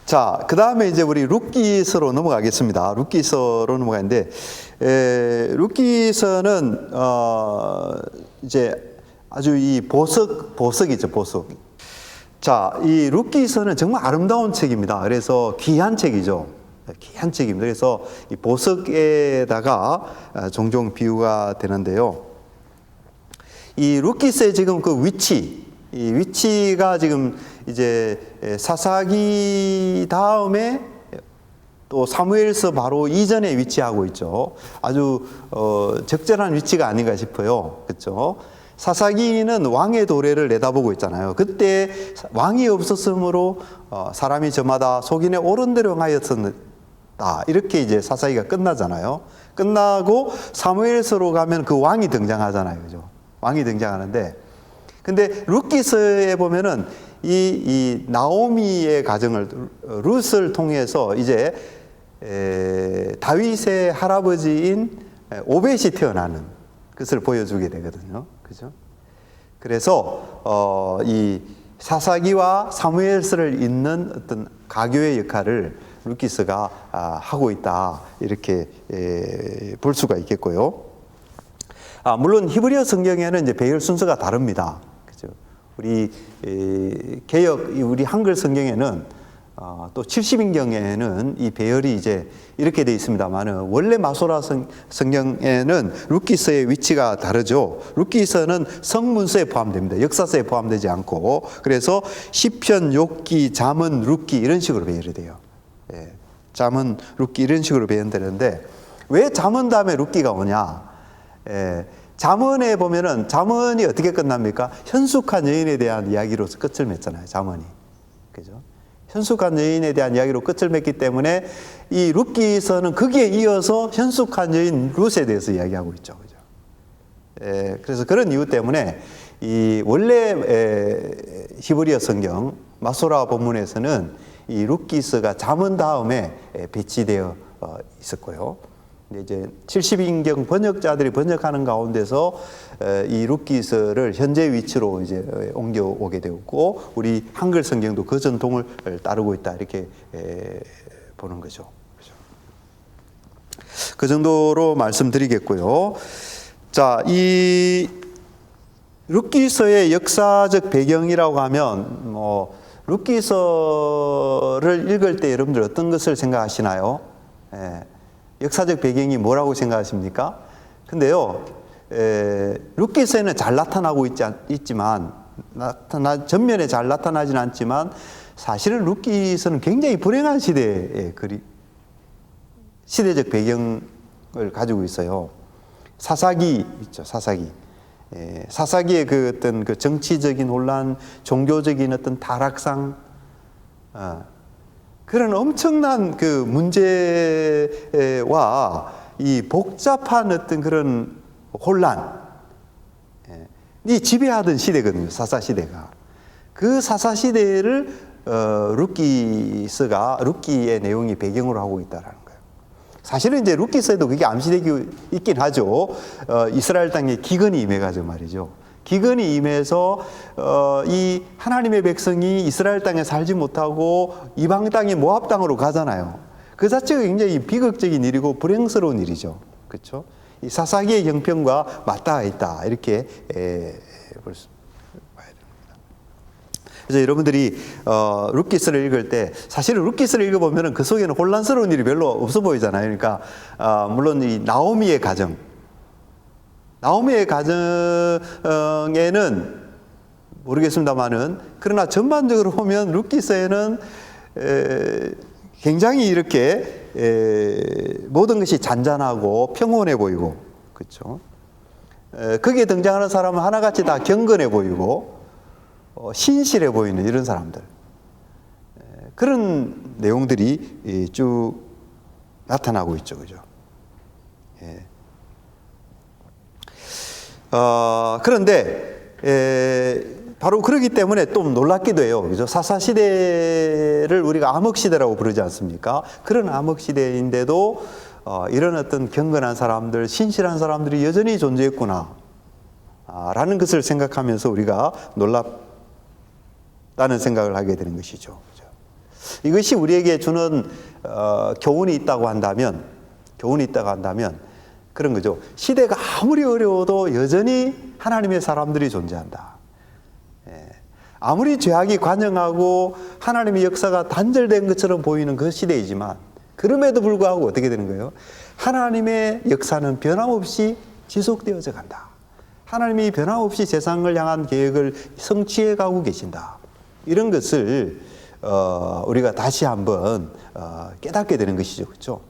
자, 그 다음에 이제 우리 룻기서로 넘어가겠습니다. 룻기서로 넘어가는데, 룻기서는, 이제 아주 이 보석이죠, 보석. 자, 이 룻기서는 정말 아름다운 책입니다. 그래서 귀한 책이죠. 귀한 책입니다. 그래서 이 보석에다가 종종 비유가 되는데요. 이 룻기서의 지금 그 이 위치가 지금 이제 사사기 다음에 또 사무엘서 바로 이전에 위치하고 있죠. 아주 적절한 위치가 아닌가 싶어요. 그렇죠? 사사기는 왕의 도래를 내다보고 있잖아요. 그때 왕이 없었으므로 사람이 저마다 속인에 옳은 대로 행하였었다. 이렇게 이제 사사기가 끝나잖아요. 끝나고 사무엘서로 가면 그 왕이 등장하잖아요. 그죠? 왕이 등장하는데, 근데 룻기서에 보면은 이 나오미의 가정을, 룻을 통해서 이제 다윗의 할아버지인 오벳이 태어나는 것을 보여주게 되거든요. 그죠? 그래서 이 사사기와 사무엘서를 잇는 어떤 가교의 역할을 룻기서가 하고 있다, 이렇게 볼 수가 있겠고요. 물론 히브리어 성경에는 이제 배열 순서가 다릅니다. 그죠? 우리 우리 한글 성경에는 또 70인경에는 이 배열이 이제 이렇게 되어 있습니다만은, 원래 마소라 성경에는 룻기서의 위치가 다르죠. 룻기서는 성문서에 포함됩니다. 역사서에 포함되지 않고, 그래서 시편, 욥기, 잠언, 룻기 이런 식으로 배열이 돼요. 예, 잠언, 룻기 이런 식으로 배열되는데, 왜 잠언 다음에 룻기가 오냐? 잠언에 보면은 잠언이 어떻게 끝납니까? 현숙한 여인에 대한 이야기로서 끝을 맺잖아요. 잠언이. 그죠? 현숙한 여인에 대한 이야기로 끝을 맺기 때문에 이 룻기서는 거기에 이어서 현숙한 여인 룻에 대해서 이야기하고 있죠. 그죠? 그래서 그런 이유 때문에 이 원래 히브리어 성경 마소라 본문에서는 이 룻기서가 잠언 다음에 배치되어 있었고요. 이제 70인경 번역자들이 번역하는 가운데서 이 룻기서를 현재 위치로 이제 옮겨오게 되었고, 우리 한글 성경도 그 전통을 따르고 있다, 이렇게 보는 거죠. 그 정도로 말씀드리겠고요. 자, 이 룻기서의 역사적 배경이라고 하면, 룻기서를 읽을 때 여러분들 어떤 것을 생각하시나요? 역사적 배경이 뭐라고 생각하십니까? 근데요, 룻기서에는 잘 나타나고 있지만, 전면에 잘 나타나진 않지만, 사실은 룻기서는 굉장히 불행한 시대의 시대적 배경을 가지고 있어요. 사사기 있죠, 사사기. 사사기의 그 어떤 그 정치적인 혼란, 종교적인 어떤 타락상, 그런 엄청난 그 문제와 이 복잡한 어떤 그런 혼란이 지배하던 시대거든요. 사사시대가. 그 사사시대를 룻기의 내용이 배경으로 하고 있다라는 거예요. 사실은 이제 룻기서에도 그게 암시되고 있긴 하죠. 이스라엘 땅에 기근이 임해가지고 말이죠. 기근이 임해서 이 하나님의 백성이 이스라엘 땅에 살지 못하고 이방 땅이 모압 땅으로 가잖아요. 그 자체가 굉장히 비극적인 일이고 불행스러운 일이죠. 그렇죠? 이 사사기의 형편과 맞닿아 있다, 이렇게 볼 수 봐야 됩니다. 그래서 여러분들이 룻기서를 읽을 때, 사실은 룻기서를 읽어보면 그 속에는 혼란스러운 일이 별로 없어 보이잖아요. 그러니까 물론 이 나오미의 가정에는 모르겠습니다만은, 그러나 전반적으로 보면 룻기서에는 굉장히 이렇게 모든 것이 잔잔하고 평온해 보이고, 그렇죠? 거기에 등장하는 사람은 하나같이 다 경건해 보이고 신실해 보이는 이런 사람들, 그런 내용들이 쭉 나타나고 있죠, 그죠? 그런데 바로 그러기 때문에 또 놀랍기도 해요. 그죠? 사사시대를 우리가 암흑시대라고 부르지 않습니까? 그런 암흑시대인데도 이런 어떤 경건한 사람들, 신실한 사람들이 여전히 존재했구나 라는 것을 생각하면서 우리가 놀랍다는 생각을 하게 되는 것이죠. 이것이 우리에게 주는 교훈이 있다고 한다면 그런 거죠. 시대가 아무리 어려워도 여전히 하나님의 사람들이 존재한다. 아무리 죄악이 관영하고 하나님의 역사가 단절된 것처럼 보이는 그 시대이지만 그럼에도 불구하고 어떻게 되는 거예요? 하나님의 역사는 변함없이 지속되어져 간다. 하나님이 변함없이 세상을 향한 계획을 성취해 가고 계신다. 이런 것을 우리가 다시 한번 깨닫게 되는 것이죠. 그렇죠?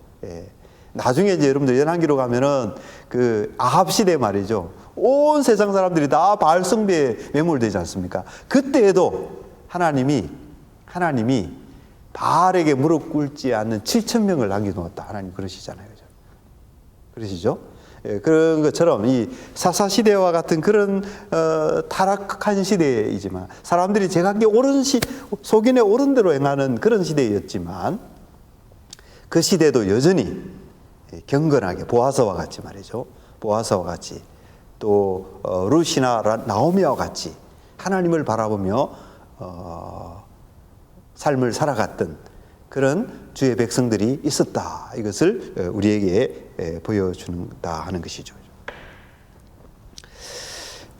나중에 이제 여러분들 열왕기로 가면은 그 아합 시대 말이죠. 온 세상 사람들이 다 바알 숭배에 매몰되지 않습니까? 그때에도 하나님이 바알에게 무릎 꿇지 않는 7,000명을 남겨놓았다. 하나님 그러시잖아요. 그죠? 그러시죠? 그런 것처럼 이 사사 시대와 같은 그런 타락한 시대이지만 사람들이 제각기 속인의 옳은 대로 행하는 그런 시대였지만 그 시대도 여전히 경건하게 보아서와 같이 말이죠. 보아서와 같이 또 룻이나 나오미와 같이 하나님을 바라보며 삶을 살아갔던 그런 주의 백성들이 있었다. 이것을 우리에게 보여준다 하는 것이죠.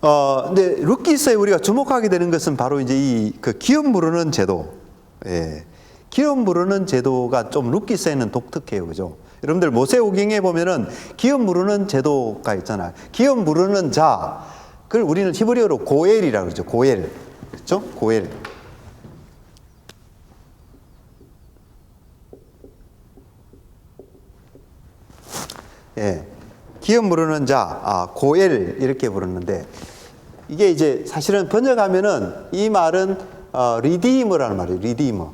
근데 룻기서에 우리가 주목하게 되는 것은 바로 이제 그 기업 무르는 제도. 기업 무르는 제도가 좀 룻기서에는 독특해요. 그죠? 여러분들 모세오경에 보면은 기업 무르는 제도가 있잖아요. 기업 무르는 자, 그걸 우리는 히브리어로 고엘이라고 그러죠. 고엘. 그렇죠? 고엘. 기업 무르는 자, 고엘 이렇게 부르는데 이게 이제 사실은 번역하면은 이 말은 리디머라는 말이에요. 리디머.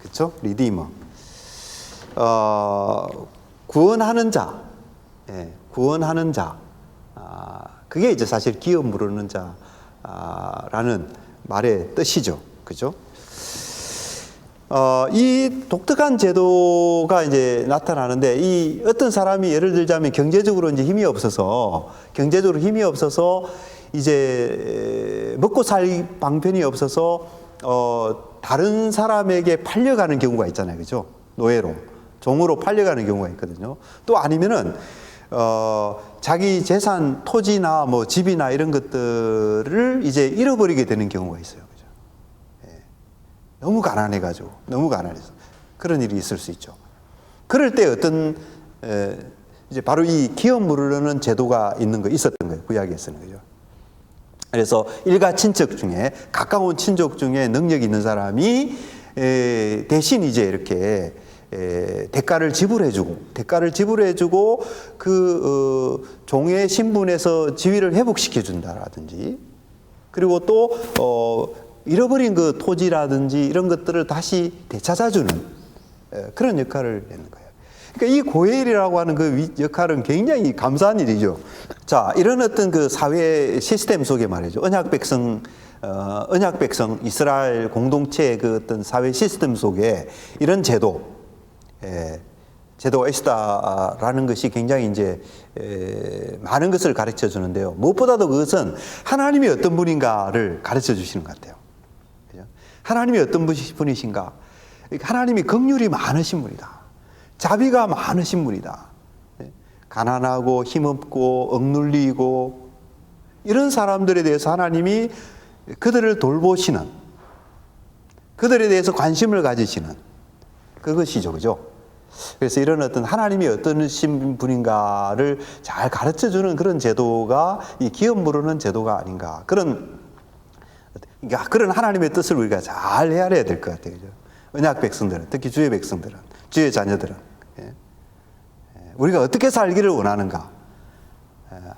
그렇죠? 리디머. 구원하는 자. 구원하는 자. 그게 이제 사실 기업 무르는 자라는 말의 뜻이죠. 그죠? 이 독특한 제도가 이제 나타나는데 이 어떤 사람이 예를 들자면 경제적으로 이제 힘이 없어서 이제 먹고 살 방편이 없어서 다른 사람에게 팔려가는 경우가 있잖아요. 그죠? 노예로, 종으로 팔려가는 경우가 있거든요. 또 아니면은 자기 재산, 토지나 뭐 집이나 이런 것들을 이제 잃어버리게 되는 경우가 있어요. 그죠? 너무 가난해서 그런 일이 있을 수 있죠. 그럴 때 이제 바로 이 기업 무르는 제도가 있었던 거예요. 구약에서는. 그죠? 그래서 일가 친척 중에 가까운 친족 중에 능력 있는 사람이 대신 이제 이렇게 대가를 지불해주고 그 종의 신분에서 지위를 회복시켜 준다라든지 그리고 또 잃어버린 그 토지라든지 이런 것들을 다시 되찾아주는 그런 역할을 하는 거예요. 그러니까 이 고엘이라고 하는 그 역할은 굉장히 감사한 일이죠. 자, 이런 어떤 그 사회 시스템 속에 말이죠. 언약 백성 이스라엘 공동체의 그 어떤 사회 시스템 속에 이런 제도가 있다라는 것이 굉장히 이제 많은 것을 가르쳐 주는데요. 무엇보다도 그것은 하나님이 어떤 분인가를 가르쳐 주시는 것 같아요. 하나님이 어떤 분이신가? 하나님이 긍휼이 많으신 분이다. 자비가 많으신 분이다. 가난하고 힘없고 억눌리고 이런 사람들에 대해서 하나님이 그들을 돌보시는, 그들에 대해서 관심을 가지시는 그것이죠. 그죠? 그래서 이런 어떤 하나님이 어떤 분인가를 잘 가르쳐 주는 그런 제도가 이 기업 무르는 제도가 아닌가. 그런 하나님의 뜻을 우리가 잘 헤아려야 될 것 같아요. 그죠? 언약 백성들은, 특히 주의 백성들은, 주의 자녀들은 우리가 어떻게 살기를 원하는가?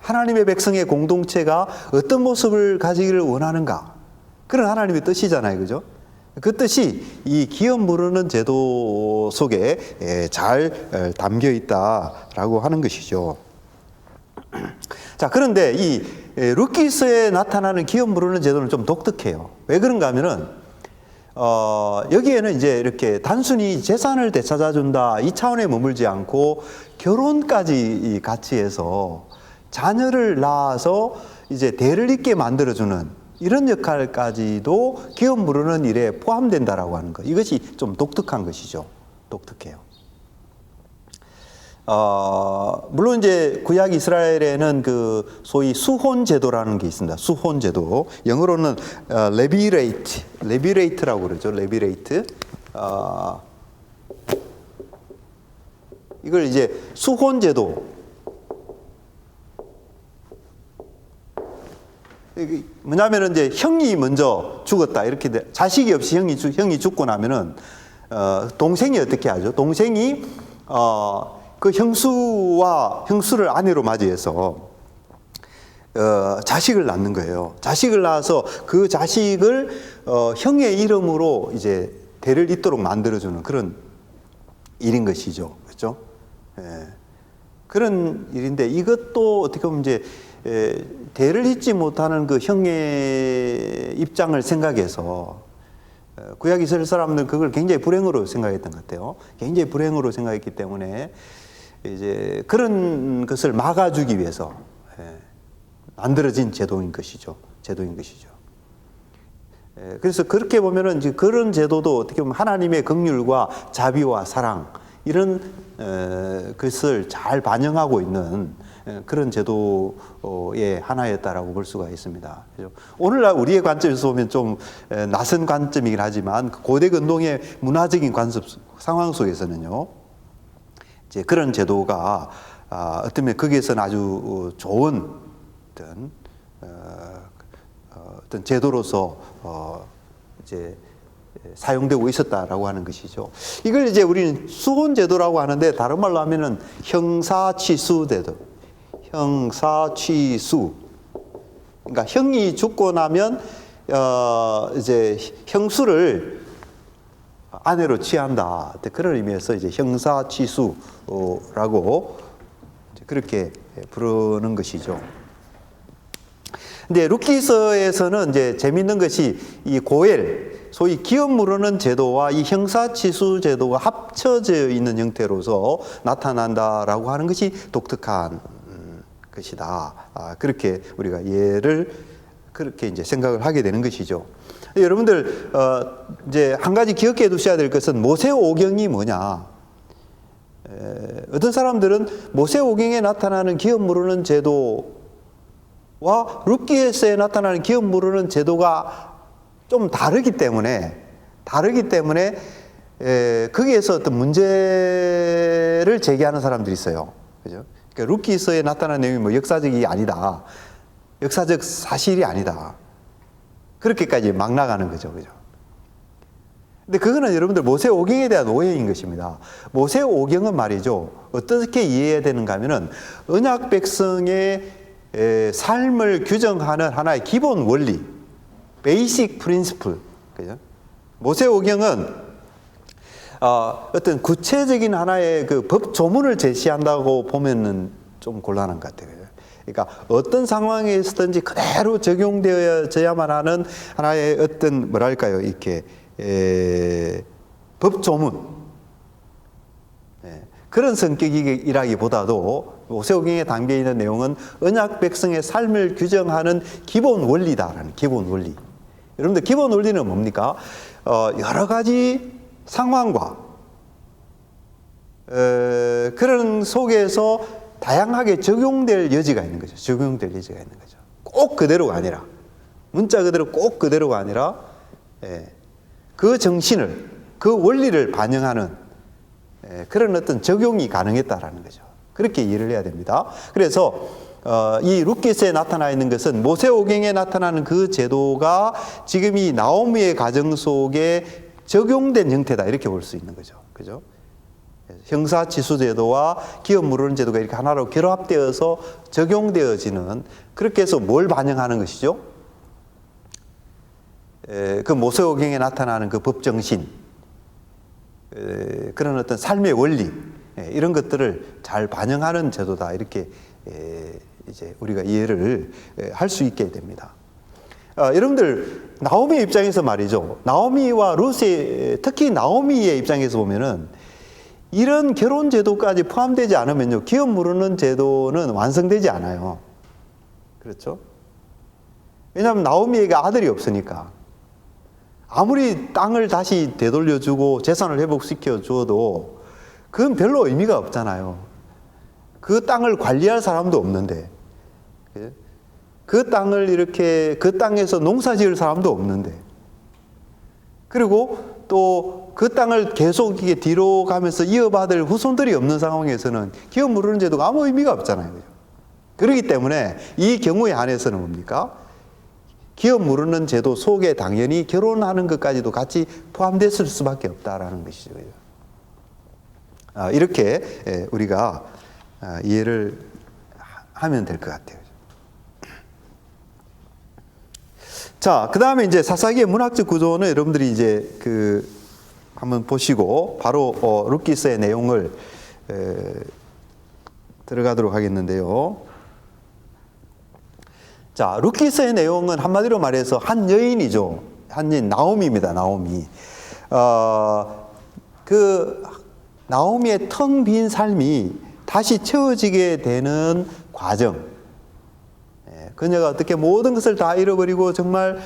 하나님의 백성의 공동체가 어떤 모습을 가지기를 원하는가? 그런 하나님의 뜻이잖아요. 그죠? 그 뜻이 이 기업 무르는 제도 속에 잘 담겨 있다라고 하는 것이죠. 자, 그런데 이 룻기서에 나타나는 기업 무르는 제도는 좀 독특해요. 왜 그런가 하면은 여기에는 이제 이렇게 단순히 재산을 되찾아준다 이 차원에 머물지 않고 결혼까지 같이 해서 자녀를 낳아서 이제 대를 잇게 만들어주는 이런 역할까지도 기업 무르는 일에 포함된다라고 하는 것. 이것이 좀 독특한 것이죠. 독특해요. 물론 이제 구약 이스라엘에는 그 소위 수혼 제도라는 게 있습니다. 수혼 제도. 영어로는 레비레이트라고 그러죠. 레비레이트. 이걸 이제 수혼 제도. 뭐냐면은 이제 형이 먼저 죽었다 이렇게 자식이 없이 형이 죽고 나면은 동생이 어떻게 하죠? 동생이 그 형수를 아내로 맞이해서 자식을 낳는 거예요. 자식을 낳아서 그 자식을 형의 이름으로 이제 대를 잇도록 만들어주는 그런 일인 것이죠. 그렇죠? 예. 그런 일인데 이것도 어떻게 보면 이제 대를 잇지 못하는 그 형의 입장을 생각해서 구약 이스라엘 사람들은 그걸 굉장히 불행으로 생각했던 것 같아요. 굉장히 불행으로 생각했기 때문에 이제 그런 것을 막아주기 위해서 만들어진 제도인 것이죠. 그래서 그렇게 보면은 이제 그런 제도도 어떻게 보면 하나님의 긍휼과 자비와 사랑 이런 것을 잘 반영하고 있는 그런 제도의 하나였다라고 볼 수가 있습니다. 오늘날 우리의 관점에서 보면 좀 낯선 관점이긴 하지만 고대 근동의 문화적인 상황 속에서는요, 이제 그런 제도가 어쩌면 거기에서는 아주 좋은 어떤 제도로서 이제 사용되고 있었다라고 하는 것이죠. 이걸 이제 우리는 수혼제도라고 하는데 다른 말로 하면은 형사취수제도. 형사취수. 그러니까 형이 죽고 나면 이제 형수를 아내로 취한다. 그런 의미에서 이제 형사취수라고 그렇게 부르는 것이죠. 근데 루키서에서는 이제 재미있는 것이 이 고엘, 소위 기업 무르는 제도와 이 형사취수 제도가 합쳐져 있는 형태로서 나타난다라고 하는 것이 독특한 것이다. 그렇게 우리가 예를 그렇게 이제 생각을 하게 되는 것이죠. 여러분들 이제 한 가지 기억해 두셔야 될 것은 모세오경이 뭐냐? 어떤 사람들은 모세오경에 나타나는 기업 무르는 제도와 룻기에서에 나타나는 기업 무르는 제도가 좀 다르기 때문에 거기에서 어떤 문제를 제기하는 사람들이 있어요. 그죠? 그러니까 룻기서에 나타나는 내용이 뭐 역사적이 아니다. 역사적 사실이 아니다. 그렇게까지 막 나가는 거죠. 그죠? 근데 그거는 여러분들 모세오경에 대한 오해인 것입니다. 모세오경은 말이죠. 어떻게 이해해야 되는가 하면은 언약 백성의 삶을 규정하는 하나의 기본 원리, 베이식 프린시플. 그죠? 모세오경은 어떤 구체적인 하나의 그 법 조문을 제시한다고 보면은 좀 곤란한 것 같아요. 그러니까 어떤 상황에 있었든지 그대로 적용되어야만 하는 하나의 어떤 뭐랄까요, 이렇게 법 조문 그런 성격이라기보다도 모세오경에 담겨 있는 내용은 언약 백성의 삶을 규정하는 기본 원리다라는 기본 원리. 여러분들 기본 원리는 뭡니까? 여러 가지 상황과 그런 속에서 다양하게 적용될 여지가 있는 거죠. 꼭 그대로가 아니라, 문자 그대로 꼭 그대로가 아니라 그 정신을, 그 원리를 반영하는 그런 어떤 적용이 가능했다라는 거죠. 그렇게 이해를 해야 됩니다. 그래서 이 룻기서에 나타나 있는 것은 모세오경에 나타나는 그 제도가 지금 이 나오미의 가정 속에 적용된 형태다, 이렇게 볼 수 있는 거죠. 그죠? 형사취수제도와 기업 무르는 제도가 이렇게 하나로 결합되어서 적용되어지는, 그렇게 해서 뭘 반영하는 것이죠? 그 모세오경에 나타나는 그 법정신, 그런 어떤 삶의 원리, 이런 것들을 잘 반영하는 제도다, 이렇게 이제 우리가 이해를 할 수 있게 됩니다. 여러분들 나오미 입장에서 말이죠. 나오미와 룻의, 특히 나오미의 입장에서 보면은 이런 결혼 제도까지 포함되지 않으면요, 기업 무르는 제도는 완성되지 않아요. 그렇죠? 왜냐하면 나오미에게 아들이 없으니까. 아무리 땅을 다시 되돌려주고 재산을 회복시켜 주어도 그건 별로 의미가 없잖아요. 그 땅을 관리할 사람도 없는데, 그 땅을 이렇게, 그 땅에서 농사 지을 사람도 없는데, 그리고 또 그 땅을 계속 이게 뒤로 가면서 이어받을 후손들이 없는 상황에서는 기업 무르는 제도가 아무 의미가 없잖아요. 그렇기 때문에 이 경우에 한해서는 뭡니까? 기업 무르는 제도 속에 당연히 결혼하는 것까지도 같이 포함됐을 수밖에 없다라는 것이죠. 이렇게 우리가 이해를 하면 될 것 같아요. 자, 그 다음에 이제 사사기의 문학적 구조는 여러분들이 이제 한번 보시고 바로 룻기서의 내용을 들어가도록 하겠는데요. 자, 룻기서의 내용은 한마디로 말해서 한 여인이죠. 한 여인, 나오미입니다. 나오미. 그 나오미의 텅 빈 삶이 다시 채워지게 되는 과정. 그녀가 어떻게 모든 것을 다 잃어버리고 정말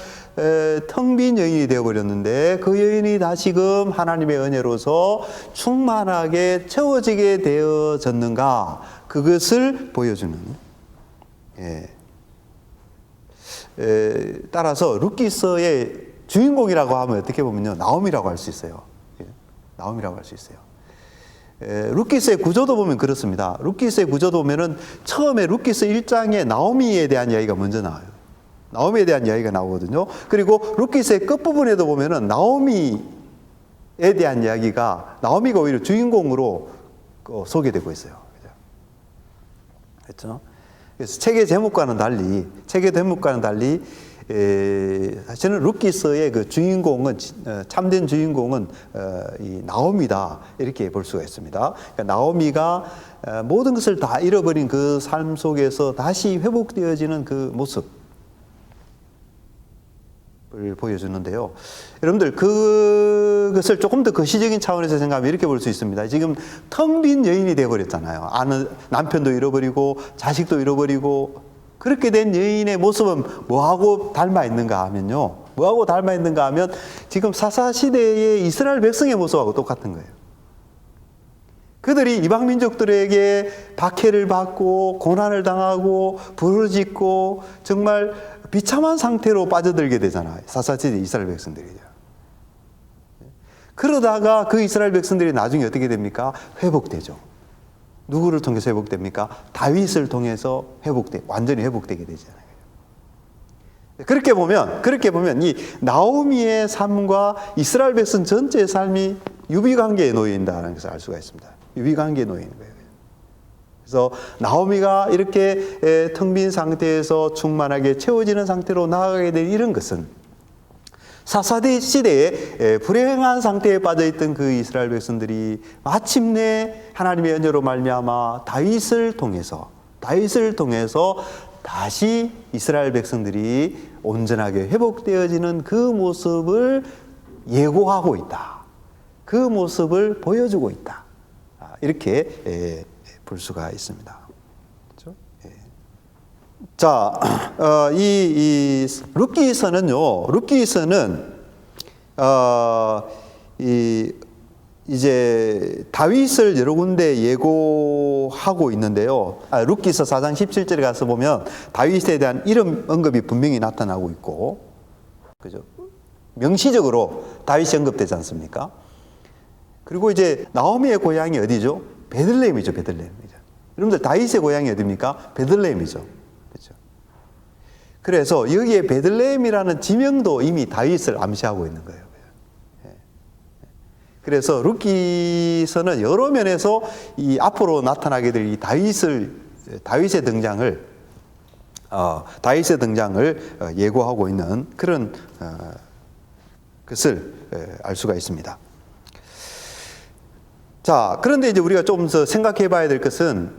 텅 빈 여인이 되어버렸는데 그 여인이 다시금 하나님의 은혜로서 충만하게 채워지게 되어졌는가, 그것을 보여주는. 따라서 룻기서의 주인공이라고 하면 어떻게 보면요, 나오미라고 할 수 있어요. 나오미라고 할 수 있어요. 룻기서의 구조도 보면 그렇습니다. 룻기서의 구조도 보면은 처음에 룻기서 1장에 나오미에 대한 이야기가 먼저 나와요. 나오미에 대한 이야기가 나오거든요. 그리고 룻기서의 끝부분에도 보면은 나오미에 대한 이야기가, 나오미가 오히려 주인공으로 소개되고 있어요. 그렇죠? 그래서 책의 제목과는 달리 사실은 룻기서의 그 주인공은, 참된 주인공은 이 나오미다, 이렇게 볼 수가 있습니다. 그러니까 나오미가 모든 것을 다 잃어버린 그 삶 속에서 다시 회복되어지는 그 모습을 보여주는데요. 여러분들 그것을 조금 더 거시적인 차원에서 생각하면 이렇게 볼 수 있습니다. 지금 텅 빈 여인이 되어버렸잖아요. 아는 남편도 잃어버리고 자식도 잃어버리고. 그렇게 된 여인의 모습은 뭐하고 닮아 있는가 하면요. 뭐하고 닮아 있는가 하면 지금 사사시대의 이스라엘 백성의 모습하고 똑같은 거예요. 그들이 이방 민족들에게 박해를 받고 고난을 당하고 부르짖고 정말 비참한 상태로 빠져들게 되잖아요. 사사시대 이스라엘 백성들이죠. 그러다가 그 이스라엘 백성들이 나중에 어떻게 됩니까? 회복되죠. 누구를 통해서 회복됩니까? 다윗을 통해서 완전히 회복되게 되잖아요. 그렇게 보면 이 나오미의 삶과 이스라엘 백성 전체의 삶이 유비관계에 놓여 있다는 것을 알 수가 있습니다. 유비관계에 놓여 있는 거예요. 그래서 나오미가 이렇게 텅 빈 상태에서 충만하게 채워지는 상태로 나아가게 된 이런 것은 사사대 시대에 불행한 상태에 빠져있던 그 이스라엘 백성들이 마침내 하나님의 은혜로 말미암아 다윗을 통해서 다시 이스라엘 백성들이 온전하게 회복되어지는 그 모습을 예고하고 있다. 그 모습을 보여주고 있다. 이렇게 볼 수가 있습니다. 그렇죠? 자, 이 룻기서는요, 이제 다윗을 여러 군데 예고하고 있는데요. 룻기서 4장 17절에 가서 보면 다윗에 대한 이름 언급이 분명히 나타나고 있고, 그죠? 명시적으로 다윗이 언급되지 않습니까? 그리고 이제 나오미의 고향이 어디죠? 베들레헴이죠, 베들레헴이죠. 여러분들 다윗의 고향이 어디입니까? 베들레헴이죠. 그렇죠? 그래서 여기에 베들레헴이라는 지명도 이미 다윗을 암시하고 있는 거예요. 그래서 룻기서는 여러 면에서 이 앞으로 나타나게 될 이 다윗의 등장을 예고하고 있는 그런 것을 알 수가 있습니다. 자, 그런데 이제 우리가 좀 더 생각해 봐야 될 것은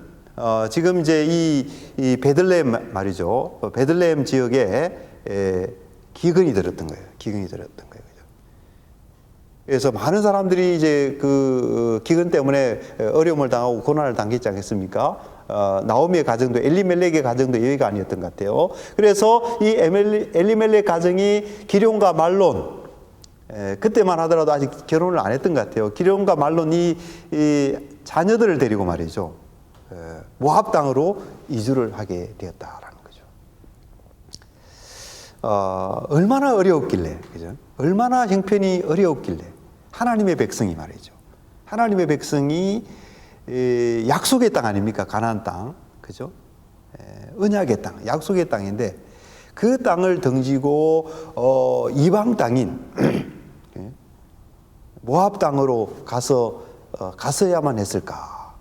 지금 이제 이 베들레헴 말이죠. 베들레헴 지역에 기근이 들었던 거예요. 그래서 많은 사람들이 이제 그 기근 때문에 어려움을 당하고 고난을 당했지 않겠습니까? 나오미의 가정도 엘리멜렉의 가정도 예외가 아니었던 것 같아요. 그래서 이 엘리멜렉 가정이 기럯과 말론, 그때만 하더라도 아직 결혼을 안 했던 것 같아요. 기럯과 말론 이 자녀들을 데리고 말이죠. 모압 땅으로 이주를 하게 되었다라는 거죠. 얼마나 어려웠길래, 그죠? 얼마나 형편이 어려웠길래 하나님의 백성이 말이죠. 하나님의 백성이 약속의 땅 아닙니까? 가나안 땅, 그죠? 언약의 땅, 약속의 땅인데 그 땅을 등지고 이방 땅인 모압 땅으로 갔어야만 했을까?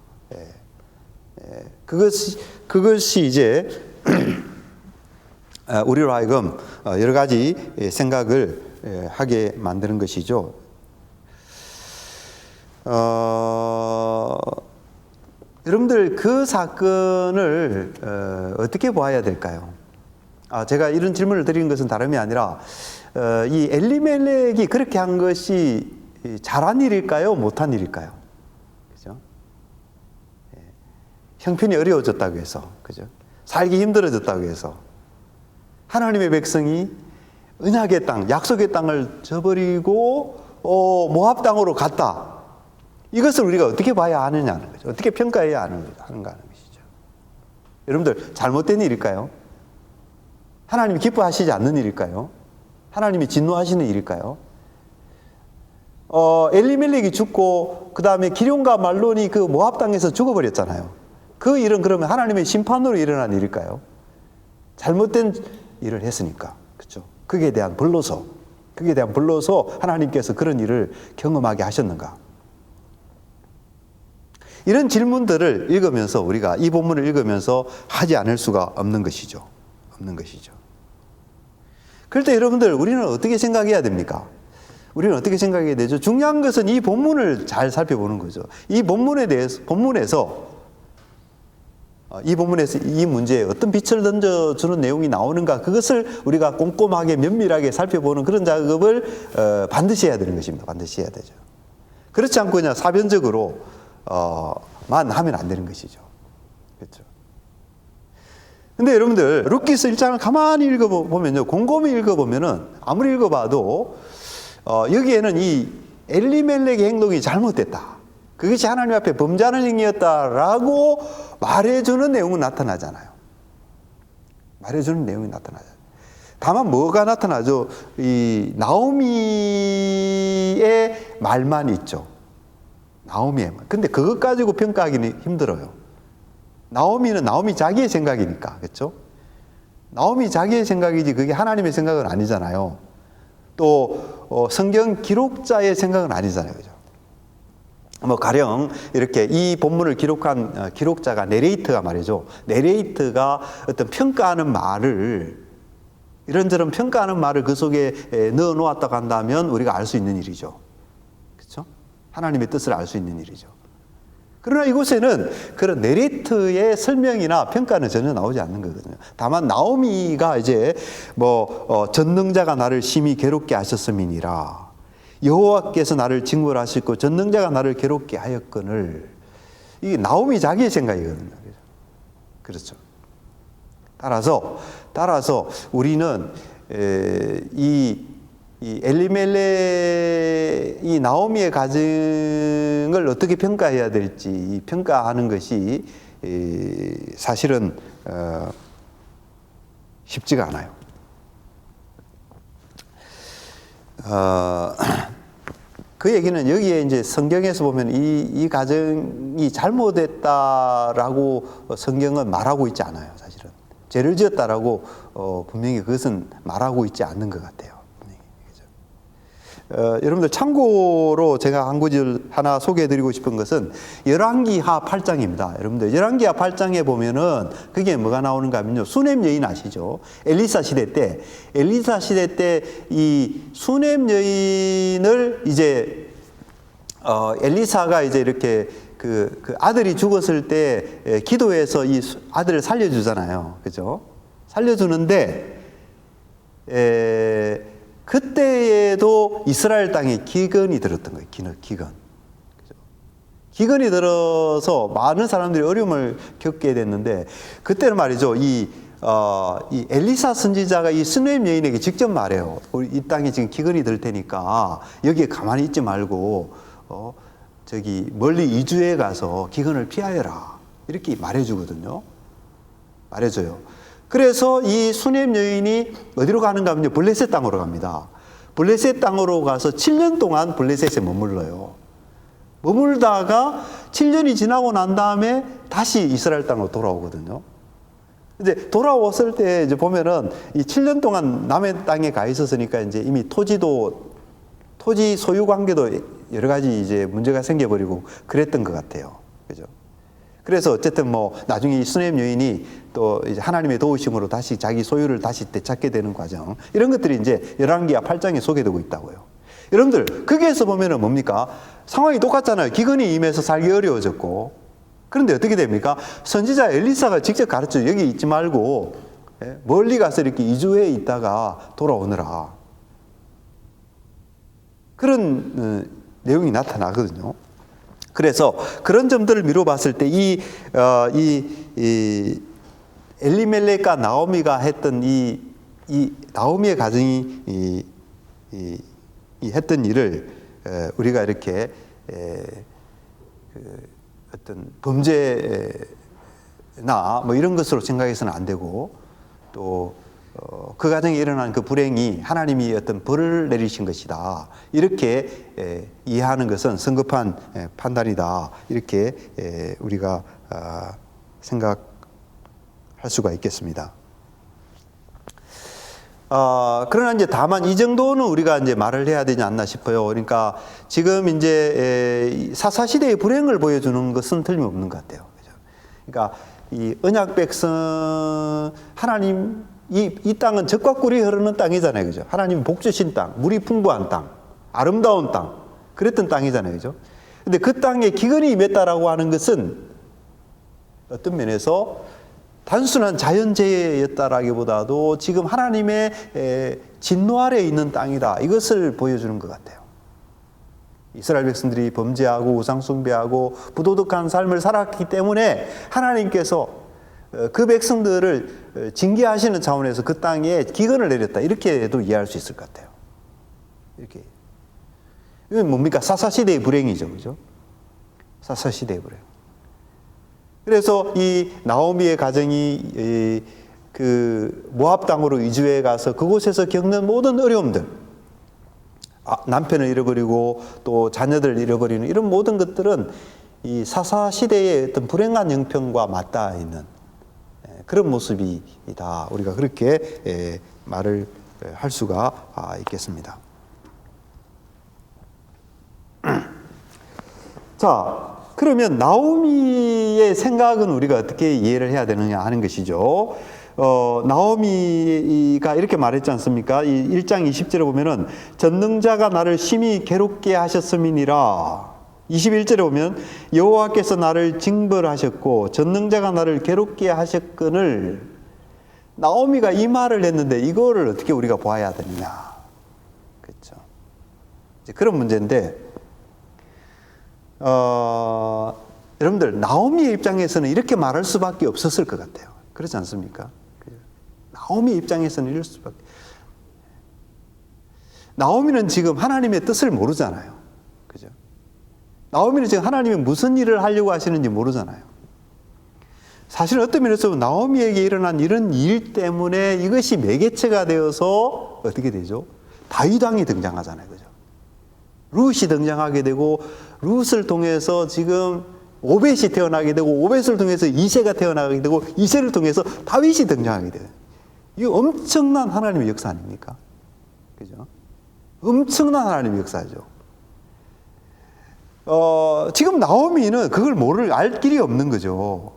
그것이 이제 우리로 하여금 여러 가지 생각을 하게 만드는 것이죠. 여러분들 그 사건을 어떻게 보아야 될까요? 제가 이런 질문을 드리는 것은 다름이 아니라 이 엘리멜렉이 그렇게 한 것이 잘한 일일까요? 못한 일일까요? 그죠? 형편이 어려워졌다고 해서, 그죠? 살기 힘들어졌다고 해서 하나님의 백성이 언약의 땅, 약속의 땅을 저버리고 모압 땅으로 갔다. 이것을 우리가 어떻게 봐야 하느냐는 거죠. 어떻게 평가해야 하는가 하는 것이죠. 여러분들 잘못된 일일까요? 하나님이 기뻐하시지 않는 일일까요? 하나님이 진노하시는 일일까요? 엘리멜렉이 죽고 그 다음에 기럯과 말론이 그 모압 땅에서 죽어버렸잖아요. 그 일은 그러면 하나님의 심판으로 일어난 일일까요? 잘못된 일을 했으니까, 그렇죠? 그에 대한 벌로소 하나님께서 그런 일을 경험하게 하셨는가? 이런 질문들을 읽으면서 우리가 이 본문을 읽으면서 하지 않을 수가 없는 것이죠. 그럴 때 여러분들 우리는 어떻게 생각해야 됩니까? 우리는 어떻게 생각해야 되죠? 중요한 것은 이 본문을 잘 살펴보는 거죠. 이 본문에서 이 문제에 어떤 빛을 던져주는 내용이 나오는가, 그것을 우리가 꼼꼼하게 면밀하게 살펴보는 그런 작업을 반드시 해야 되는 것입니다. 반드시 해야 되죠. 그렇지 않고 그냥 사변적으로 만 하면 안 되는 것이죠. 그렇죠. 근데 여러분들 룻기서 1장을 가만히 읽어보면요, 곰곰이 읽어보면은 아무리 읽어봐도 여기에는 이 엘리멜렉의 행동이 잘못됐다, 그것이 하나님 앞에 범죄하는 행위였다라고 말해주는 내용은 나타나잖아요. 다만 뭐가 나타나죠? 이 나오미의 말만 있죠. 나오미의 말. 근데 그것 가지고 평가하기는 힘들어요. 나오미 자기의 생각이니까, 그렇죠? 나오미 자기의 생각이지 그게 하나님의 생각은 아니잖아요. 또 성경 기록자의 생각은 아니잖아요, 그죠? 가령 이렇게 이 본문을 기록한 기록자가 내레이터가 말이죠. 내레이터가 어떤 평가하는 말을, 이런저런 평가하는 말을 그 속에 넣어 놓았다고 한다면 우리가 알 수 있는 일이죠. 그렇죠? 하나님의 뜻을 알 수 있는 일이죠. 그러나 이곳에는 그런 내레이터의 설명이나 평가는 전혀 나오지 않는 거거든요. 다만 나오미가 이제 전능자가 나를 심히 괴롭게 하셨음이니라, 여호와께서 나를 징벌하시고 전능자가 나를 괴롭게 하였거늘, 이게 나오미 자기의 생각이거든요. 그렇죠. 따라서 우리는 이 엘리멜렉, 이 나오미의 가정을 어떻게 평가해야 될지 평가하는 것이 사실은 쉽지가 않아요. 그 얘기는 여기에 이제 성경에서 보면 이 가정이 잘못했다라고 성경은 말하고 있지 않아요. 사실은 죄를 지었다라고 분명히 그것은 말하고 있지 않는 것 같아요. 여러분들 참고로 제가 한 구절 하나 소개해드리고 싶은 것은 열왕기하 8장입니다. 여러분들 열왕기하 8장에 보면은 그게 뭐가 나오는가 하면요, 수넴 여인 아시죠? 엘리사 시대 때 이 수넴 여인을 이제 엘리사가 이제 이렇게 그 아들이 죽었을 때 기도해서 이 아들을 살려주잖아요, 그죠? 살려주는데 그때에도 이스라엘 땅에 기근이 들었던 거예요. 기근. 그죠? 기근이 들어서 많은 사람들이 어려움을 겪게 됐는데, 그때는 말이죠, 이 엘리사 선지자가 이 수넴 여인에게 직접 말해요. 우리 이 땅에 지금 기근이 들 테니까 여기에 가만히 있지 말고 저기 멀리 이주해 가서 기근을 피하여라, 이렇게 말해주거든요. 말해줘요. 그래서 이 수넴 여인이 어디로 가는가 하면 블레셋 땅으로 갑니다. 블레셋 땅으로 가서 7년 동안 블레셋에 머물러요. 머물다가 7년이 지나고 난 다음에 다시 이스라엘 땅으로 돌아오거든요. 이제 돌아왔을 때 이제 보면은 이 7년 동안 남의 땅에 가 있었으니까 이제 이미 토지 소유 관계도 여러 가지 이제 문제가 생겨버리고 그랬던 것 같아요. 그죠? 그래서 어쨌든 뭐 나중에 이 수넴 여인이 또 이제 하나님의 도우심으로 다시 자기 소유를 다시 되찾게 되는 과정, 이런 것들이 이제 열왕기하 8장에 소개되고 있다고요. 여러분들, 거기에서 보면은 뭡니까? 상황이 똑같잖아요. 기근이 임해서 살기 어려워졌고. 그런데 어떻게 됩니까? 선지자 엘리사가 직접 가르쳐, 여기 있지 말고 멀리 가서 이렇게 이주해 있다가 돌아오느라. 그런 내용이 나타나거든요. 그래서 그런 점들을 미뤄봤을 때 이 엘리멜렉과 나오미가 했던 이 나오미의 가정이 했던 일을 우리가 이렇게 어떤 범죄나 뭐 이런 것으로 생각해서는 안 되고, 또 그 가정에 일어난 그 불행이 하나님이 어떤 벌을 내리신 것이다, 이렇게 이해하는 것은 성급한 판단이다, 이렇게 우리가 생각할 수가 있겠습니다. 그러나 이제 다만 이 정도는 우리가 이제 말을 해야 되지 않나 싶어요. 그러니까 지금 이제 사사시대의 불행을 보여주는 것은 틀림없는 것 같아요. 그러니까 이 언약 백성, 하나님, 이 땅은 젖과 꿀이 흐르는 땅이잖아요. 그죠? 하나님 복 주신 땅, 물이 풍부한 땅, 아름다운 땅, 그랬던 땅이잖아요. 그죠? 근데 그 땅에 기근이 임했다라고 하는 것은 어떤 면에서 단순한 자연재해였다라기보다도 지금 하나님의 진노 아래에 있는 땅이다, 이것을 보여주는 것 같아요. 이스라엘 백성들이 범죄하고 우상숭배하고 부도덕한 삶을 살았기 때문에 하나님께서 그 백성들을 징계하시는 차원에서 그 땅에 기근을 내렸다, 이렇게도 이해할 수 있을 것 같아요. 이렇게. 이건 뭡니까? 사사시대의 불행이죠. 그죠? 사사시대의 불행. 그래서 이 나오미의 가정이 그 모압 땅으로 이주해 가서 그곳에서 겪는 모든 어려움들, 남편을 잃어버리고 또 자녀들을 잃어버리는 이런 모든 것들은 이 사사 시대의 어떤 불행한 형편과 맞닿아 있는 그런 모습이다, 우리가 그렇게 말을 할 수가 있겠습니다. 자, 그러면 나오미의 생각은 우리가 어떻게 이해를 해야 되느냐 하는 것이죠. 나오미가 이렇게 말했지 않습니까? 이 1장 20절에 보면은 전능자가 나를 심히 괴롭게 하셨음이니라. 21절에 보면 여호와께서 나를 징벌하셨고 전능자가 나를 괴롭게 하셨거늘. 나오미가 이 말을 했는데 이거를 어떻게 우리가 봐야 되느냐. 그렇죠. 이제 그런 문제인데, 여러분들, 나오미의 입장에서는 이렇게 말할 수밖에 없었을 것 같아요. 그렇지 않습니까? 나오미의 입장에서는 이럴 수밖에. 나오미는 지금 하나님의 뜻을 모르잖아요. 그죠? 나오미는 지금 하나님이 무슨 일을 하려고 하시는지 모르잖아요. 사실 어떤 면에서 나오미에게 일어난 이런 일 때문에 이것이 매개체가 되어서 어떻게 되죠? 다윗 왕이 등장하잖아요. 그죠? 룻이 등장하게 되고, 룻을 통해서 지금 오벳이 태어나게 되고, 오벳을 통해서 이새가 태어나게 되고, 이새를 통해서 다윗이 등장하게 돼요. 이거 엄청난 하나님의 역사 아닙니까? 그죠? 엄청난 하나님의 역사죠. 지금 나오미는 그걸 알 길이 없는 거죠.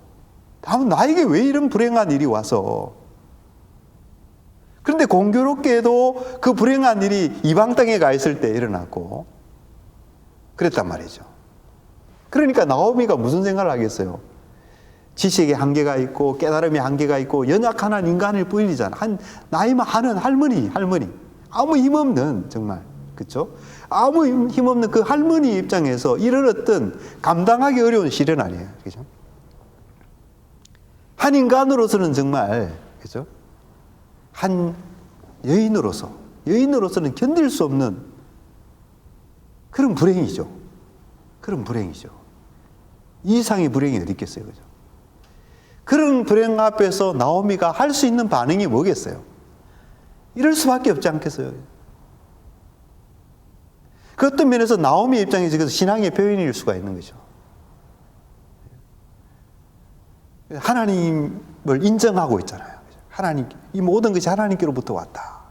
다음 나에게 왜 이런 불행한 일이 와서. 그런데 공교롭게도 그 불행한 일이 이방 땅에 가 있을 때 일어났고 그랬단 말이죠. 그러니까 나오미가 무슨 생각을 하겠어요? 지식의 한계가 있고 깨달음의 한계가 있고 연약한 한 인간일 뿐이잖아. 나이 많은 할머니, 아무 힘없는, 정말 그렇죠? 아무 힘없는 그 할머니 입장에서 이런 어떤 감당하기 어려운 시련 아니에요. 그죠? 한 인간으로서는 정말, 그죠? 한 여인으로서는 견딜 수 없는 그런 불행이죠. 그런 불행이죠. 이 이상의 불행이 어디 있겠어요. 그죠? 그런 불행 앞에서 나오미가 할 수 있는 반응이 뭐겠어요? 이럴 수밖에 없지 않겠어요? 그 어떤 면에서 나오미 입장에서 신앙의 표현일 수가 있는 거죠. 하나님을 인정하고 있잖아요. 하나님, 이 모든 것이 하나님께로부터 왔다.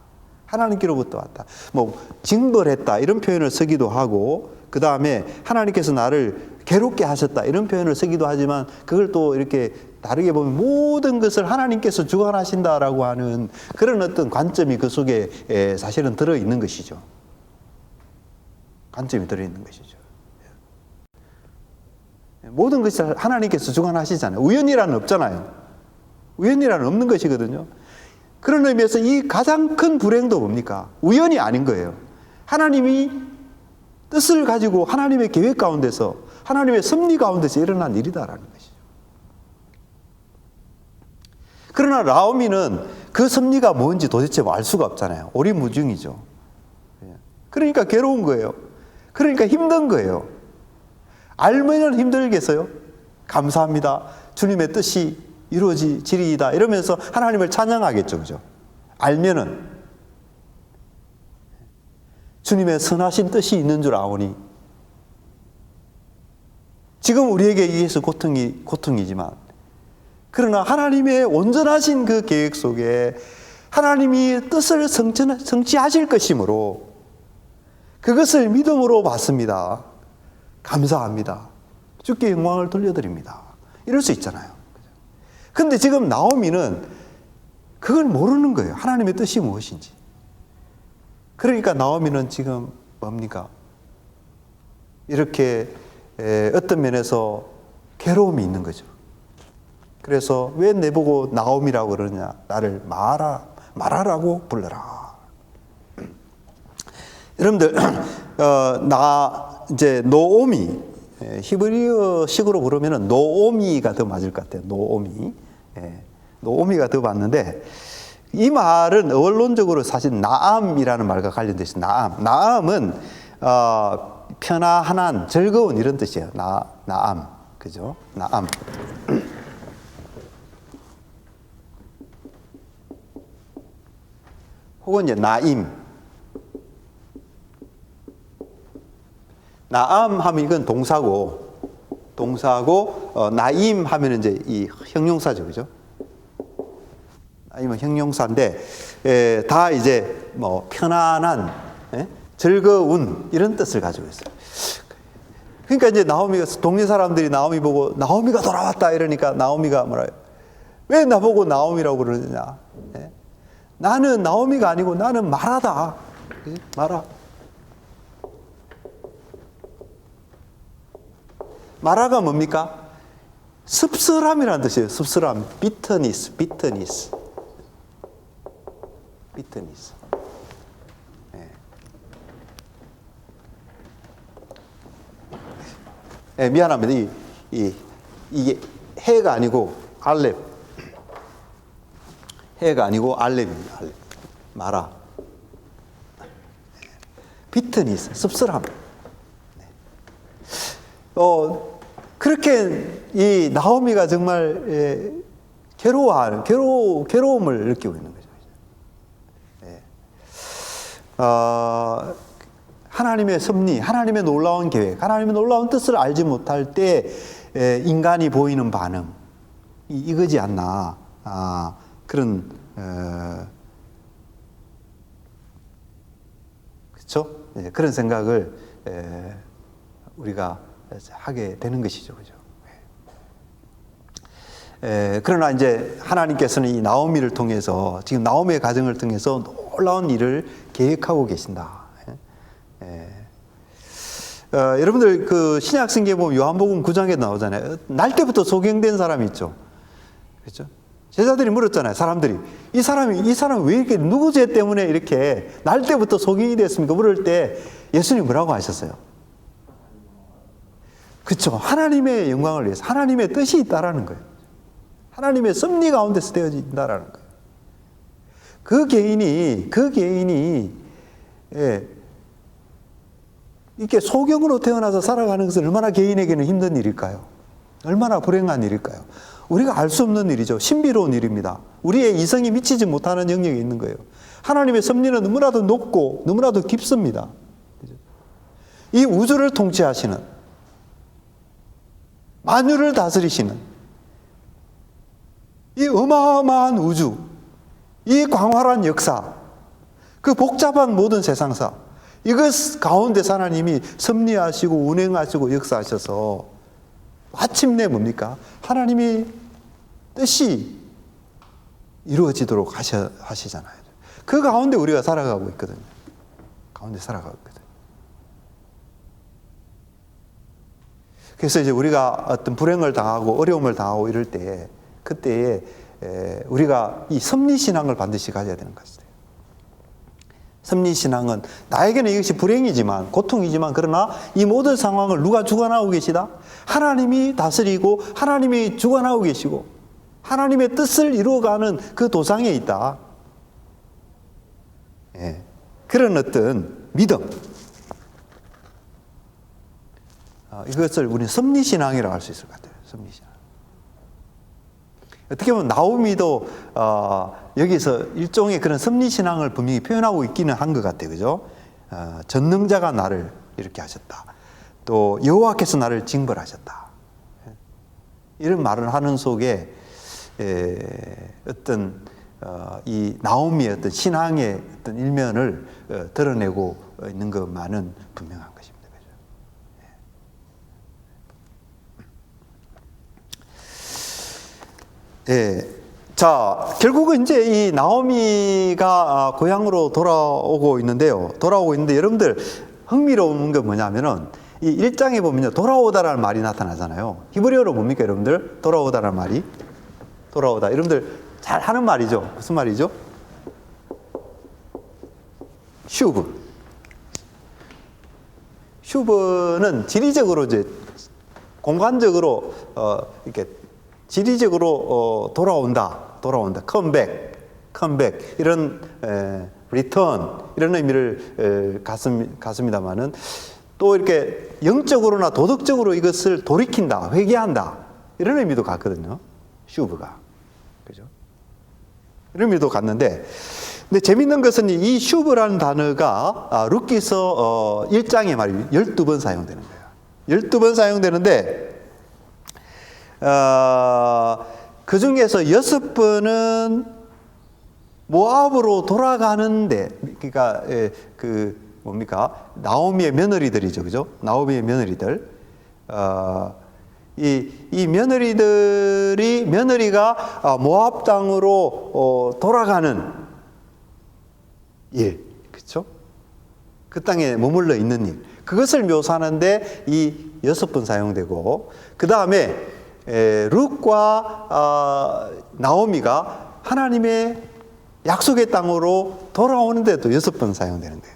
하나님께로부터 왔다. 뭐 징벌했다 이런 표현을 쓰기도 하고, 그 다음에 하나님께서 나를 괴롭게 하셨다 이런 표현을 쓰기도 하지만, 그걸 또 이렇게 다르게 보면 모든 것을 하나님께서 주관하신다라고 하는 그런 어떤 관점이 그 속에 사실은 들어있는 것이죠. 관점이 들어있는 것이죠. 모든 것을 하나님께서 주관하시잖아요. 우연이라는 없잖아요. 우연이라는 없는 것이거든요. 그런 의미에서 이 가장 큰 불행도 뭡니까? 우연이 아닌 거예요. 하나님이 뜻을 가지고 하나님의 계획 가운데서, 하나님의 섭리 가운데서 일어난 일이다라는 것이죠. 그러나 나오미는 그 섭리가 뭔지 도대체 알 수가 없잖아요. 오리무중이죠. 그러니까 괴로운 거예요. 그러니까 힘든 거예요. 알면 힘들겠어요? 감사합니다. 주님의 뜻이 이루어지리이다. 이러면서 하나님을 찬양하겠죠. 그죠? 알면은. 주님의 선하신 뜻이 있는 줄 아오니. 지금 우리에게 의해서 고통이지만, 그러나 하나님의 온전하신 그 계획 속에 하나님이 뜻을 성취하실 것이므로 그것을 믿음으로 받습니다. 감사합니다. 주께 영광을 돌려드립니다. 이럴 수 있잖아요. 그런데 지금 나오미는 그걸 모르는 거예요. 하나님의 뜻이 무엇인지. 그러니까 나오미는 지금 뭡니까? 이렇게 어떤 면에서 괴로움이 있는 거죠. 그래서 왜 내보고 나오미라고 그러냐? 나를 마라라고 불러라. 여러분들, 이제 노오미, 히브리어식으로 부르면 노오미가 더 맞을 것 같아요. 노오미. 노오미가 더 맞는데, 이 말은 원론적으로 사실 나암이라는 말과 관련되어 있어요. 나암은, 편안한, 즐거운 이런 뜻이에요. 나암. 그죠? 나암. 혹은 이제 나임. 나암 하면 이건 동사고, 나임 하면 이제 이 형용사죠. 그죠? 나임은 형용사인데, 다 이제 뭐 편안한, 즐거운 이런 뜻을 가지고 있어요. 그러니까 이제 나오미가, 동네 사람들이 나오미 보고 나오미가 돌아왔다 이러니까 나오미가 뭐라, 왜 나보고 나오미라고 그러느냐? 나는 나오미가 아니고 나는 마라다. 마라. 마라가 뭡니까? 씁쓸함이라는 뜻이에요. 씁쓸함. bitterness. 미안합니다. 이게 해가 아니고 알렙. 해가 아니고 알렙입니다. 알렙. 마라. bitterness. 씁쓸함. 그렇게 이 나오미가 정말 괴로움을 느끼고 있는 거죠. 하나님의 섭리, 하나님의 놀라운 계획, 하나님의 놀라운 뜻을 알지 못할 때 인간이 보이는 반응, 이거지 않나. 그런, 그렇죠? 그런 생각을 우리가 하게 되는 것이죠. 그죠? 그러나 이제 하나님께서는 이 나오미를 통해서, 지금 나오미의 가정을 통해서 놀라운 일을 계획하고 계신다. 여러분들 그 신약성경에 보면 요한복음 9장에 나오잖아요. 날 때부터 소경된 사람이 있죠. 그렇죠? 제자들이 물었잖아요. 사람들이. 이 사람이 왜 이렇게 누구 죄 때문에 이렇게 날 때부터 소경이 됐습니까? 물을 때 예수님 뭐라고 하셨어요? 그렇죠. 하나님의 영광을 위해서 하나님의 뜻이 있다라는 거예요. 하나님의 섭리 가운데서 되어진다라는 거예요. 그 개인이 이렇게 소경으로 태어나서 살아가는 것은 얼마나 개인에게는 힘든 일일까요? 얼마나 불행한 일일까요? 우리가 알 수 없는 일이죠. 신비로운 일입니다. 우리의 이성이 미치지 못하는 영역에 있는 거예요. 하나님의 섭리는 너무나도 높고 너무나도 깊습니다. 이 우주를 통치하시는, 만유를 다스리시는 이 어마어마한 우주, 이 광활한 역사, 그 복잡한 모든 세상사, 이것 가운데서 하나님이 섭리하시고 운행하시고 역사하셔서 마침내 뭡니까? 하나님이 뜻이 이루어지도록 하시잖아요. 그 가운데 우리가 살아가고 있거든요. 가운데 살아가고 있거든요. 그래서 이제 우리가 어떤 불행을 당하고 어려움을 당하고 이럴 때, 그때에 우리가 이 섭리신앙을 반드시 가져야 되는 것이에요. 섭리신앙은 나에게는 이것이 불행이지만, 고통이지만, 그러나 이 모든 상황을 누가 주관하고 계시다? 하나님이 다스리고 하나님이 주관하고 계시고 하나님의 뜻을 이루어가는 그 도상에 있다. 그런 어떤 믿음, 이것을 우리는 섭리신앙이라고 할 수 있을 것 같아요. 섭리신앙. 어떻게 보면 나오미도 여기서 일종의 그런 섭리신앙을 분명히 표현하고 있기는 한 것 같아요. 그죠? 전능자가 나를 이렇게 하셨다. 또 여호와께서 나를 징벌하셨다. 이런 말을 하는 속에 어떤 이 나오미의 어떤 신앙의 어떤 일면을 드러내고 있는 것만은 분명한 것입니다. 자, 결국은 이제 이 나오미가 고향으로 돌아오고 있는데 여러분들 흥미로운 건 뭐냐면은 이 1장에 보면요, 돌아오다라는 말이 나타나잖아요. 히브리어로 뭡니까, 여러분들? 돌아오다라는 말이? 돌아오다. 여러분들 잘 하는 말이죠. 무슨 말이죠? 슈브. 슈브는 지리적으로 이제 공간적으로 이렇게 지리적으로 돌아온다, 컴백 이런 리턴 이런 의미를 갖습니다만은 또 이렇게 영적으로나 도덕적으로 이것을 돌이킨다, 회개한다 이런 의미도 갖거든요. 슈브가, 그죠? 이런 의미도 갖는데, 근데 재밌는 것은 이 슈브라는 단어가 룻기서 1장에 말이에요. 12번 사용되는 거예요. 12번 사용되는데 그 중에서 6번은 모압으로 돌아가는데, 그러니까 뭡니까? 나오미의 며느리들이죠, 그죠? 나오미의 며느리들. 이 며느리가 모압 땅으로 돌아가는 일, 그렇죠? 그 땅에 머물러 있는 일, 그것을 묘사하는데 이 6번 사용되고, 그 다음에 룻과 나오미가 하나님의 약속의 땅으로 돌아오는데도 6번 사용되는 거예요.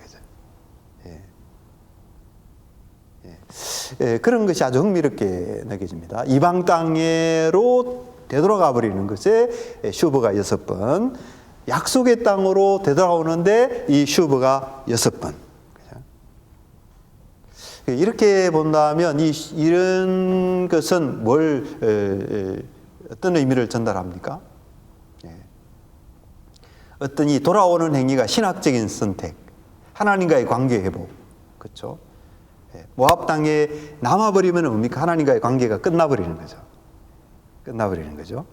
그런 것이 아주 흥미롭게 느껴집니다. 이방 땅으로 되돌아가 버리는 것에 슈브가 6번, 약속의 땅으로 되돌아오는데 이 슈브가 6번. 이렇게 본다면 이런 것은 어떤 의미를 전달합니까? 어떤 이 돌아오는 행위가 신학적인 선택, 하나님과의 관계 회복, 그렇죠? 모압 땅에 남아버리면 뭡니까? 하나님과의 관계가 끝나버리는 거죠.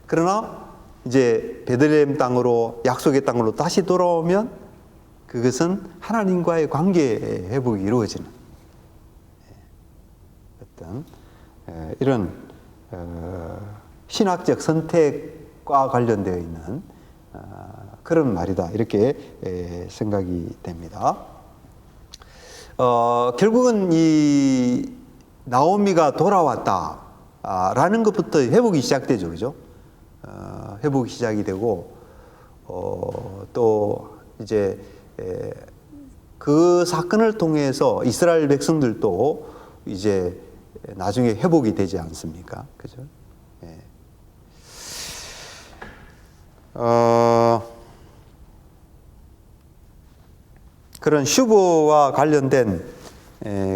그러나 이제 베들레헴 땅으로, 약속의 땅으로 다시 돌아오면 그것은 하나님과의 관계 회복이 이루어지는 어떤 이런 신학적 선택과 관련되어 있는 그런 말이다, 이렇게 생각이 됩니다. 결국은 이 나오미가 돌아왔다 라는 것부터 회복이 시작되죠, 그죠? 회복이 시작이 되고 또 이제 그 사건을 통해서 이스라엘 백성들도 이제 나중에 회복이 되지 않습니까? 그죠? 예. 그런 슈보와 관련된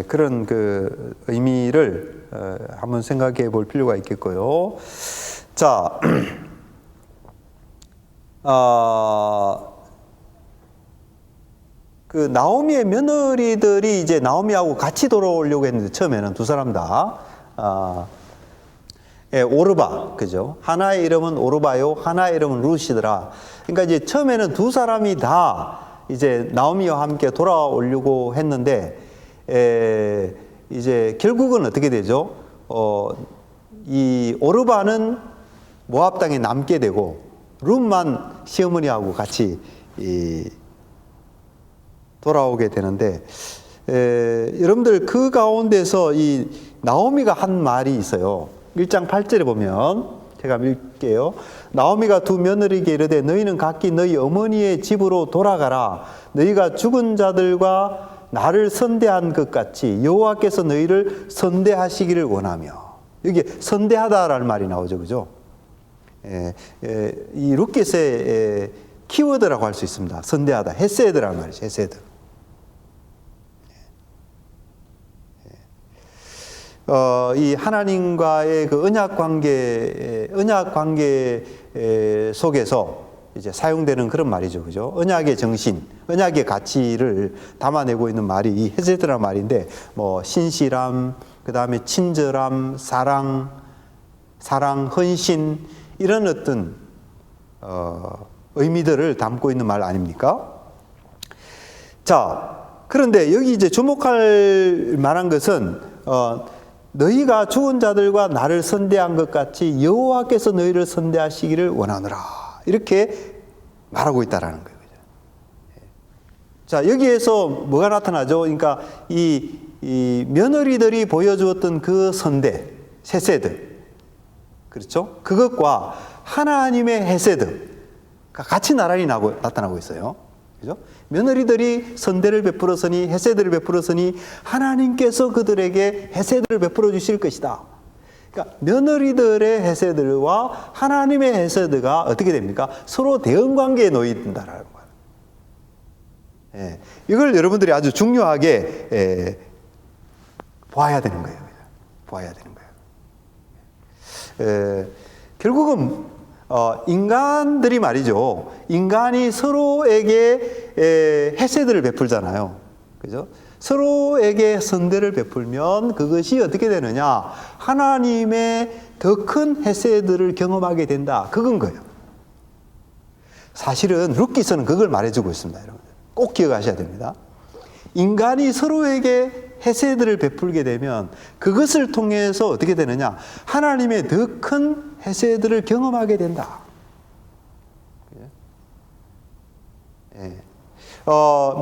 그런 그 의미를 한번 생각해 볼 필요가 있겠고요. 자, 그 나오미의 며느리들이 이제 나오미하고 같이 돌아오려고 했는데 처음에는 두 사람 다 오르바, 그죠? 하나의 이름은 오르바요, 하나의 이름은 루시더라. 그러니까 이제 처음에는 두 사람이 다 이제 나오미와 함께 돌아오려고 했는데 이제 결국은 어떻게 되죠? 이 오르바는 모압 땅에 남게 되고 룻만 시어머니하고 같이 돌아오게 되는데 여러분들 그 가운데서 이 나오미가 한 말이 있어요. 1장 8절에 보면 제가 읽게요. 나오미가 두 며느리에게 이르되 너희는 각기 너희 어머니의 집으로 돌아가라. 너희가 죽은 자들과 나를 선대한 것 같이 여호와께서 너희를 선대하시기를 원하며. 여기 선대하다라는 말이 나오죠, 그죠? 이 룻깃의 키워드라고 할 수 있습니다. 선대하다, 헤세드라는 말이죠, 헤세드. 이 하나님과의 그 언약 관계 속에서 이제 사용되는 그런 말이죠, 그죠? 언약의 정신, 언약의 가치를 담아내고 있는 말이 이 헤세드라는 말인데, 뭐 신실함, 그 다음에 친절함, 사랑, 헌신 이런 어떤 의미들을 담고 있는 말 아닙니까? 자, 그런데 여기 이제 주목할 만한 것은 너희가 죽은 자들과 나를 선대한 것 같이 여호와께서 너희를 선대하시기를 원하노라. 이렇게 말하고 있다라는 거예요. 자, 여기에서 뭐가 나타나죠? 그러니까 이 며느리들이 보여주었던 그 선대, 헤세드, 그렇죠? 그것과 하나님의 헤세드가 같이 나란히 나타나고 있어요. 그죠? 며느리들이 선대를 베풀었으니 헤세드를 베풀었으니 하나님께서 그들에게 헤세드를 베풀어 주실 것이다. 그러니까 며느리들의 헤세드와 하나님의 헤세드가 어떻게 됩니까? 서로 대응 관계에 놓인다라는 거예요. 예, 이걸 여러분들이 아주 중요하게 보아야 되는 거예요. 보아야 되는 거예요. 결국은 인간들이 말이죠. 인간이 서로에게 헤세드를 베풀잖아요. 그죠? 서로에게 선대를 베풀면 그것이 어떻게 되느냐? 하나님의 더 큰 헤세드를 경험하게 된다. 그건 거예요. 사실은 룻기서는 그걸 말해주고 있습니다, 여러분. 꼭 기억하셔야 됩니다. 인간이 서로에게 헤세드를 베풀게 되면 그것을 통해서 어떻게 되느냐? 하나님의 더 큰 헤세드를 경험하게 된다.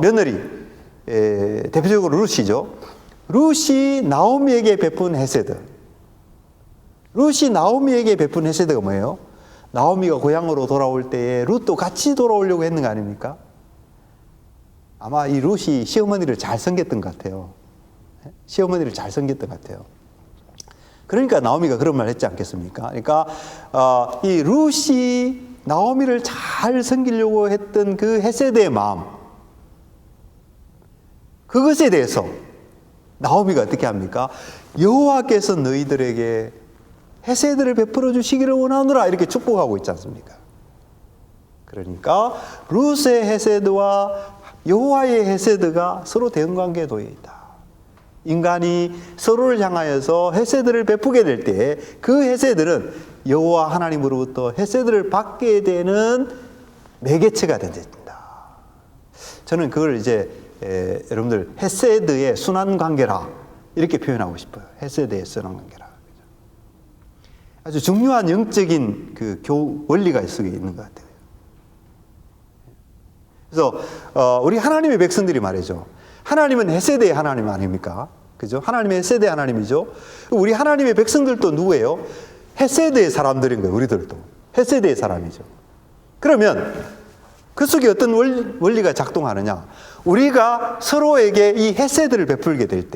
며느리, 대표적으로 룻이죠. 룻이 나오미에게 베푼 헤세드. 룻이 나오미에게 베푼 헤세드가 뭐예요? 나오미가 고향으로 돌아올 때에 룻도 같이 돌아오려고 했는 거 아닙니까? 아마 이 룻이 시어머니를 잘 섬겼던 것 같아요. 시어머니를 잘 섬겼던 것 같아요. 그러니까 나오미가 그런 말 했지 않겠습니까? 그러니까 이 룻이 나오미를 잘 섬기려고 했던 그 헤세드의 마음, 그것에 대해서 나오미가 어떻게 합니까? 여호와께서 너희들에게 헤세드를 베풀어 주시기를 원하노라 이렇게 축복하고 있지 않습니까? 그러니까 룻의 헤세드와 여호와의 헤세드가 서로 대응관계에 놓여 있다. 인간이 서로를 향하여서 헤세드를 베푸게 될 때 그 헤세드는 여호와 하나님으로부터 헤세드를 받게 되는 매개체가 된다. 저는 그걸 이제 여러분들 헤세드의 순환관계라 이렇게 표현하고 싶어요. 헤세드의 순환관계라. 아주 중요한 영적인 그 원리가 속에 있는 것 같아요. 그래서 우리 하나님의 백성들이 말이죠. 하나님은 헤세드의 하나님 아닙니까? 그죠? 하나님의 헤세드의 하나님이죠. 우리 하나님의 백성들도 누구예요? 헤세드의 사람들인 거예요. 우리들도. 헤세드의 사람이죠. 그러면 그 속에 어떤 원리가 작동하느냐? 우리가 서로에게 이 헤세드를 베풀게 될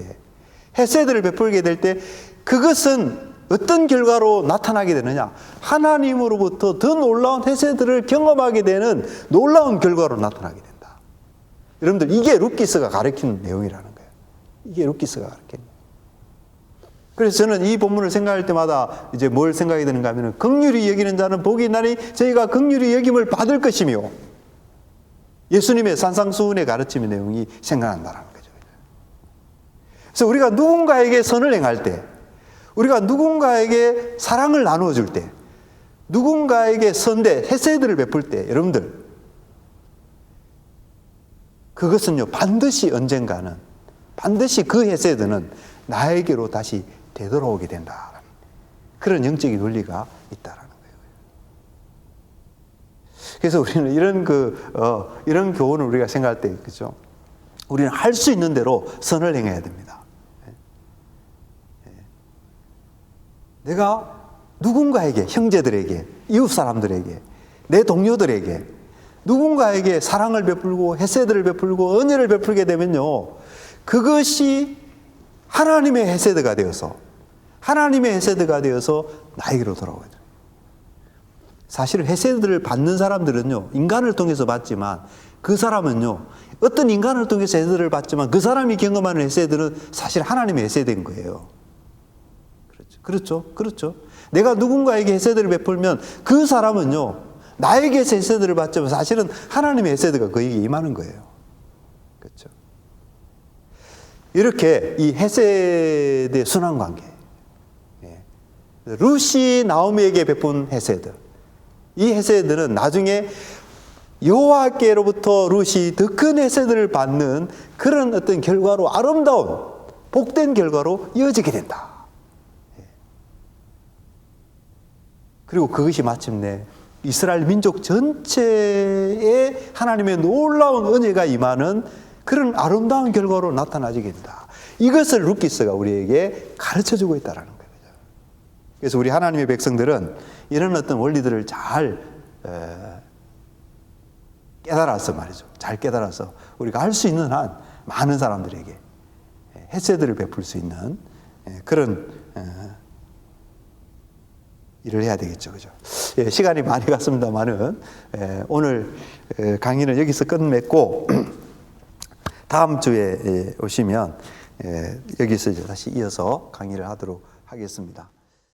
때, 그것은 어떤 결과로 나타나게 되느냐? 하나님으로부터 더 놀라운 헤세드를 경험하게 되는 놀라운 결과로 나타나게 된다. 여러분들, 이게 루키스가 가르치는 내용이라는 거예요. 이게 루키스가 가르치는 내용. 그래서 저는 이 본문을 생각할 때마다 이제 뭘 생각이 드는가 하면, 긍휼히 여기는 자는 복이 있나니 저희가 긍휼히 여김을 받을 것이며, 예수님의 산상수훈의 가르침의 내용이 생각난다는 거죠. 그래서 우리가 누군가에게 선을 행할 때, 우리가 누군가에게 사랑을 나누어 줄 때, 누군가에게 선대, 헤세드를 베풀 때, 여러분들, 그것은요, 반드시 언젠가는, 반드시 그 헤세드는 나에게로 다시 되돌아오게 된다. 그런 영적인 원리가 있다라는 거예요. 그래서 우리는 이런 교훈을 우리가 생각할 때, 그죠? 우리는 할 수 있는 대로 선을 행해야 됩니다. 내가 누군가에게, 형제들에게, 이웃 사람들에게, 내 동료들에게 누군가에게 사랑을 베풀고 헤세드를 베풀고 은혜를 베풀게 되면요, 그것이 하나님의 헤세드가 되어서 나에게로 돌아오게 돼요. 사실 헤세드를 받는 사람들은요, 인간을 통해서 받지만, 그 사람은요, 어떤 인간을 통해서 헤세드를 받지만 그 사람이 경험하는 헤세드는 사실 하나님의 헤세드인 거예요. 그렇죠. 내가 누군가에게 헤세드를 베풀면 그 사람은요, 나에게 헤세드를 받지만 사실은 하나님의 헤세드가 그에게 임하는 거예요. 그렇죠. 이렇게 이 헤세드의 순환관계, 룻이 나오미에게 베푼 헤세드, 이 헤세드는 나중에 여호와께로부터 룻이 더 큰 헤세드를 받는 그런 어떤 결과로, 아름다운 복된 결과로 이어지게 된다. 그리고 그것이 마침내 이스라엘 민족 전체에 하나님의 놀라운 은혜가 임하는 그런 아름다운 결과로 나타나지게 된다. 이것을 루키스가 우리에게 가르쳐주고 있다는 거예요. 그래서 우리 하나님의 백성들은 이런 어떤 원리들을 잘 깨달아서 말이죠. 잘 깨달아서 우리가 할 수 있는 한 많은 사람들에게 헤세드를 베풀 수 있는 그런 일을 해야 되겠죠. 그죠? 예, 시간이 많이 갔습니다만은, 오늘 강의는 여기서 끝맺고, 다음 주에 오시면, 여기서 이제 다시 이어서 강의를 하도록 하겠습니다.